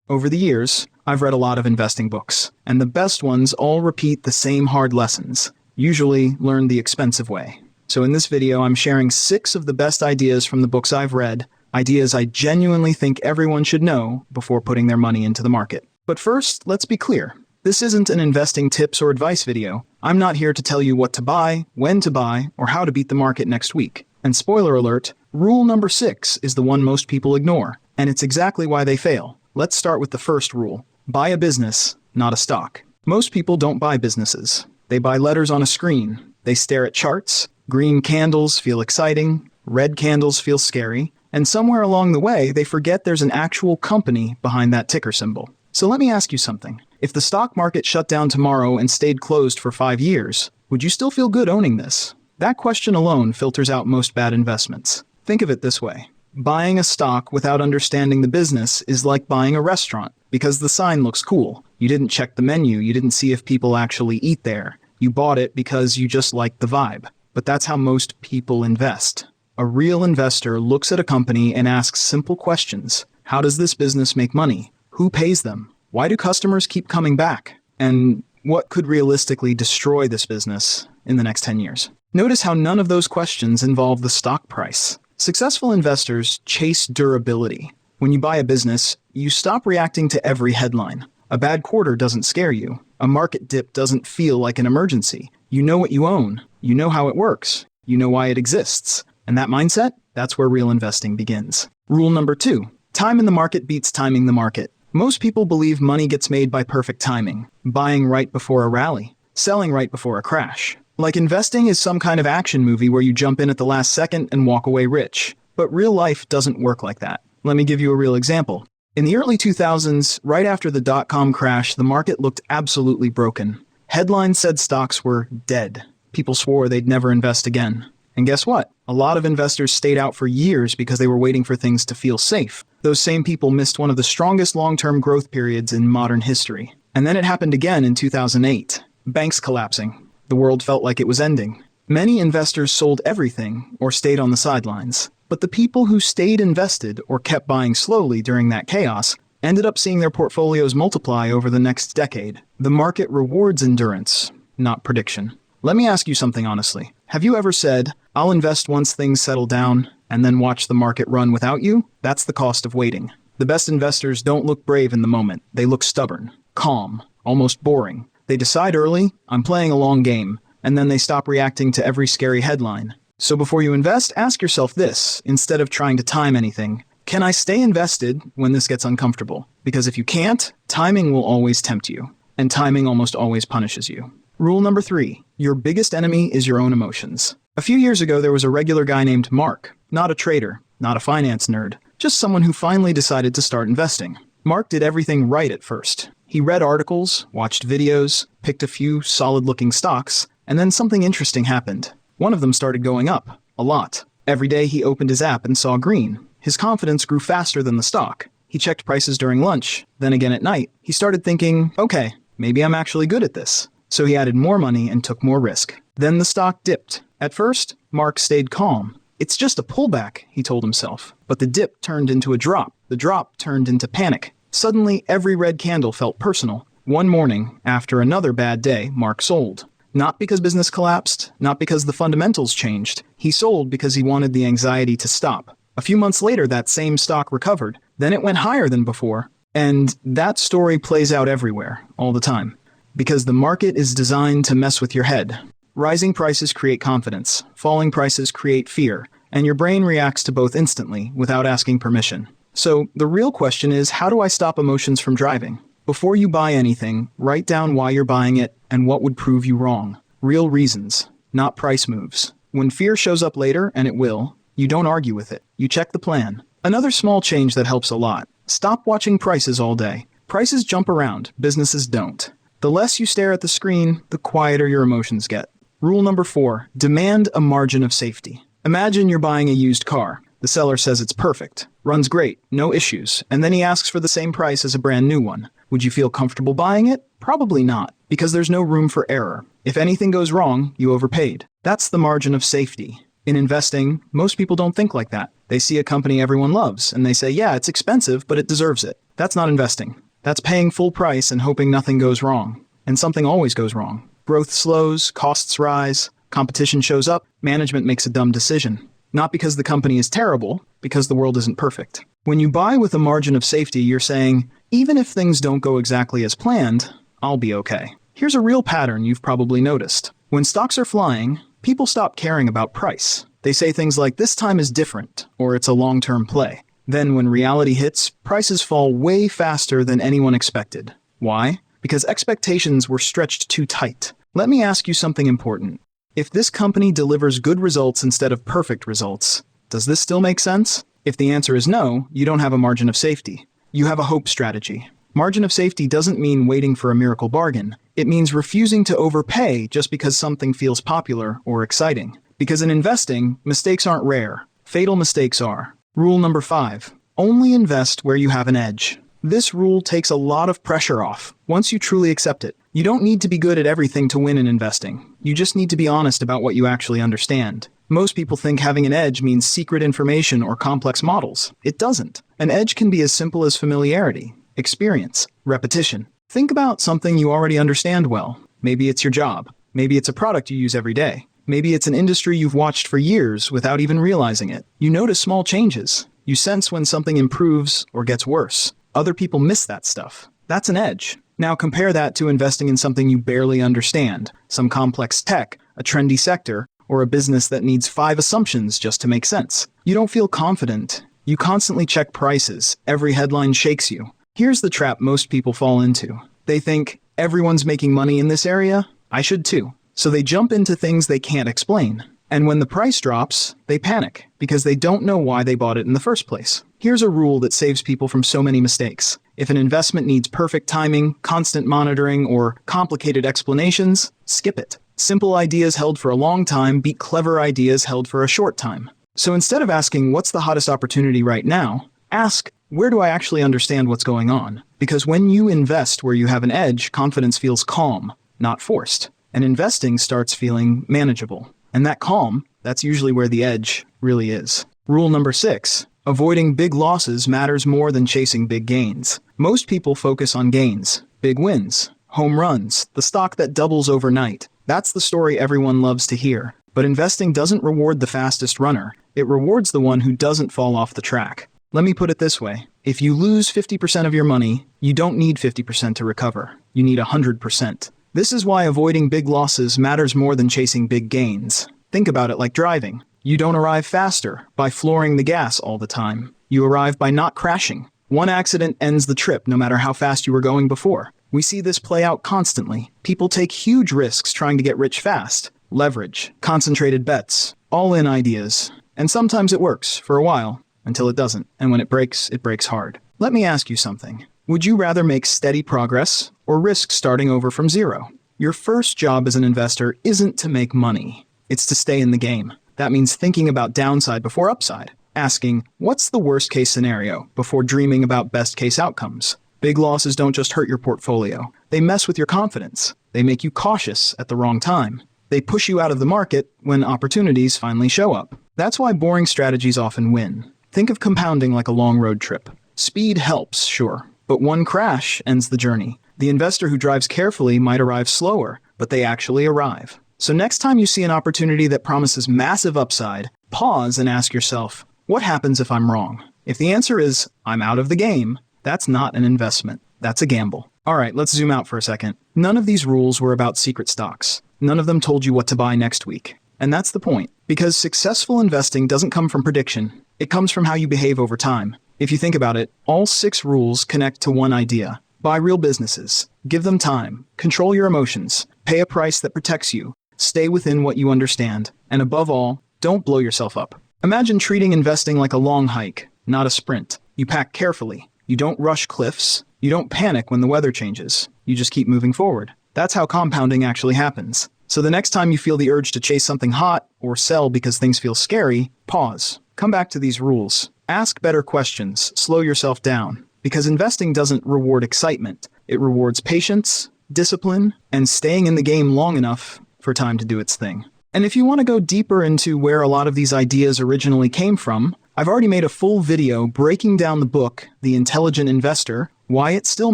Over the years, I've read a lot of investing books, and the best ones all repeat the same hard lessons, usually learned the expensive way. So in this video, I'm sharing 6 of the best ideas from the books I've read, ideas I genuinely think everyone should know before putting their money into the market. But first, let's be clear. This isn't an investing tips or advice video. I'm not here to tell you what to buy, when to buy, or how to beat the market next week. And spoiler alert, rule number 6 is the one most people ignore, and it's exactly why they fail. Let's start with the first rule. Buy a business, not a stock. Most people don't buy businesses. They buy letters on a screen. They stare at charts. Green candles feel exciting. Red candles feel scary. And somewhere along the way, they forget there's an actual company behind that ticker symbol. So let me ask you something. If the stock market shut down tomorrow and stayed closed for 5 years, would you still feel good owning this? That question alone filters out most bad investments. Think of it this way. Buying a stock without understanding the business is like buying a restaurant because the sign looks cool. You didn't check the menu, you didn't see if people actually eat there. You bought it because you just liked the vibe. But that's how most people invest. A real investor looks at a company and asks simple questions. How does this business make money? Who pays them? Why do customers keep coming back? And what could realistically destroy this business in the next 10 years? Notice how none of those questions involve the stock price. Successful investors chase durability. When you buy a business, you stop reacting to every headline. A bad quarter doesn't scare you. A market dip doesn't feel like an emergency. You know what you own. You know how it works. You know why it exists. And that mindset, that's where real investing begins. Rule number 2. Time in the market beats timing the market. Most people believe money gets made by perfect timing. Buying right before a rally. Selling right before a crash. Like investing is some kind of action movie where you jump in at the last second and walk away rich. But real life doesn't work like that. Let me give you a real example. In the early 2000s, right after the dot-com crash, the market looked absolutely broken. Headlines said stocks were dead. People swore they'd never invest again. And guess what? A lot of investors stayed out for years because they were waiting for things to feel safe. Those same people missed one of the strongest long-term growth periods in modern history. And then it happened again in 2008. Banks collapsing. The world felt like it was ending. Many investors sold everything or stayed on the sidelines. But the people who stayed invested or kept buying slowly during that chaos ended up seeing their portfolios multiply over the next decade. The market rewards endurance, not prediction. Let me ask you something honestly. Have you ever said, I'll invest once things settle down, and then watch the market run without you? That's the cost of waiting. The best investors don't look brave in the moment. They look stubborn, calm, almost boring. They decide early, I'm playing a long game, and then they stop reacting to every scary headline. So before you invest, ask yourself this, instead of trying to time anything. Can I stay invested when this gets uncomfortable? Because if you can't, timing will always tempt you, and timing almost always punishes you. Rule number 3, your biggest enemy is your own emotions. A few years ago, there was a regular guy named Mark, not a trader, not a finance nerd, just someone who finally decided to start investing. Mark did everything right at first. He read articles, watched videos, picked a few solid-looking stocks, and then something interesting happened. One of them started going up, a lot. Every day he opened his app and saw green. His confidence grew faster than the stock. He checked prices during lunch. Then again at night, he started thinking, okay, maybe I'm actually good at this. So he added more money and took more risk. Then the stock dipped. At first, Mark stayed calm. It's just a pullback, he told himself. But the dip turned into a drop. The drop turned into panic. Suddenly, every red candle felt personal. One morning, after another bad day, Mark sold. Not because business collapsed, not because the fundamentals changed. He sold because he wanted the anxiety to stop. A few months later, that same stock recovered. Then it went higher than before. And that story plays out everywhere, all the time. Because the market is designed to mess with your head. Rising prices create confidence. Falling prices create fear. And your brain reacts to both instantly, without asking permission. So the real question is, how do I stop emotions from driving? Before you buy anything, write down why you're buying it and what would prove you wrong. Real reasons, not price moves. When fear shows up later, and it will, you don't argue with it. You check the plan. Another small change that helps a lot. Stop watching prices all day. Prices jump around, businesses don't. The less you stare at the screen, the quieter your emotions get. Rule number 4, demand a margin of safety. Imagine you're buying a used car. The seller says it's perfect, runs great, no issues, and then he asks for the same price as a brand new one. Would you feel comfortable buying it? Probably not, because there's no room for error. If anything goes wrong, you overpaid. That's the margin of safety. In investing, most people don't think like that. They see a company everyone loves, and they say, yeah, it's expensive, but it deserves it. That's not investing. That's paying full price and hoping nothing goes wrong. And something always goes wrong. Growth slows, costs rise, competition shows up, management makes a dumb decision. Not because the company is terrible, because the world isn't perfect. When you buy with a margin of safety, you're saying, even if things don't go exactly as planned, I'll be okay. Here's a real pattern you've probably noticed. When stocks are flying, people stop caring about price. They say things like, this time is different, or it's a long-term play. Then when reality hits, prices fall way faster than anyone expected. Why? Because expectations were stretched too tight. Let me ask you something important. If this company delivers good results instead of perfect results, does this still make sense? If the answer is no, you don't have a margin of safety. You have a hope strategy. Margin of safety doesn't mean waiting for a miracle bargain. It means refusing to overpay just because something feels popular or exciting. Because in investing, mistakes aren't rare. Fatal mistakes are. Rule number 5. Only invest where you have an edge. This rule takes a lot of pressure off once you truly accept it. You don't need to be good at everything to win in investing. You just need to be honest about what you actually understand. Most people think having an edge means secret information or complex models. It doesn't. An edge can be as simple as familiarity, experience, repetition. Think about something you already understand well. Maybe it's your job. Maybe it's a product you use every day. Maybe it's an industry you've watched for years without even realizing it. You notice small changes. You sense when something improves or gets worse. Other people miss that stuff. That's an edge. Now compare that to investing in something you barely understand, some complex tech, a trendy sector, or a business that needs 5 assumptions just to make sense. You don't feel confident. You constantly check prices. Every headline shakes you. Here's the trap most people fall into. They think, everyone's making money in this area, I should too. So they jump into things they can't explain. And when the price drops, they panic because they don't know why they bought it in the first place. Here's a rule that saves people from so many mistakes. If an investment needs perfect timing, constant monitoring, or complicated explanations, skip it. Simple ideas held for a long time beat clever ideas held for a short time. So instead of asking, what's the hottest opportunity right now, ask, where do I actually understand what's going on? Because when you invest where you have an edge, confidence feels calm, not forced. And investing starts feeling manageable. And that calm, that's usually where the edge really is. Rule number 6. Avoiding big losses matters more than chasing big gains. Most people focus on gains, big wins, home runs, the stock that doubles overnight. That's the story everyone loves to hear. But investing doesn't reward the fastest runner. It rewards the one who doesn't fall off the track. Let me put it this way. If you lose 50% of your money, you don't need 50% to recover. You need 100%. This is why avoiding big losses matters more than chasing big gains. Think about it like driving. You don't arrive faster by flooring the gas all the time. You arrive by not crashing. One accident ends the trip no matter how fast you were going before. We see this play out constantly. People take huge risks trying to get rich fast. Leverage, concentrated bets, all-in ideas. And sometimes it works for a while, until it doesn't. And when it breaks hard. Let me ask you something. Would you rather make steady progress or risk starting over from zero? Your first job as an investor isn't to make money. It's to stay in the game. That means thinking about downside before upside. Asking, what's the worst case scenario before dreaming about best case outcomes? Big losses don't just hurt your portfolio. They mess with your confidence. They make you cautious at the wrong time. They push you out of the market when opportunities finally show up. That's why boring strategies often win. Think of compounding like a long road trip. Speed helps, sure, but one crash ends the journey. The investor who drives carefully might arrive slower, but they actually arrive. So next time you see an opportunity that promises massive upside, pause and ask yourself, what happens if I'm wrong? If the answer is, I'm out of the game, that's not an investment. That's a gamble. All right, let's zoom out for a second. None of these rules were about secret stocks. None of them told you what to buy next week. And that's the point. Because successful investing doesn't come from prediction. It comes from how you behave over time. If you think about it, all 6 rules connect to one idea. Buy real businesses. Give them time. Control your emotions. Pay a price that protects you. Stay within what you understand. And above all, don't blow yourself up. Imagine treating investing like a long hike, not a sprint. You pack carefully. You don't rush cliffs. You don't panic when the weather changes. You just keep moving forward. That's how compounding actually happens. So the next time you feel the urge to chase something hot or sell because things feel scary, pause. Come back to these rules. Ask better questions. Slow yourself down. Because investing doesn't reward excitement. It rewards patience, discipline, and staying in the game long enough for time to do its thing. And if you want to go deeper into where a lot of these ideas originally came from, I've already made a full video breaking down the book, The Intelligent Investor, why it still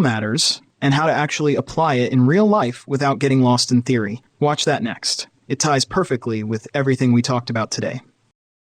matters, and how to actually apply it in real life without getting lost in theory. Watch that next. It ties perfectly with everything we talked about today.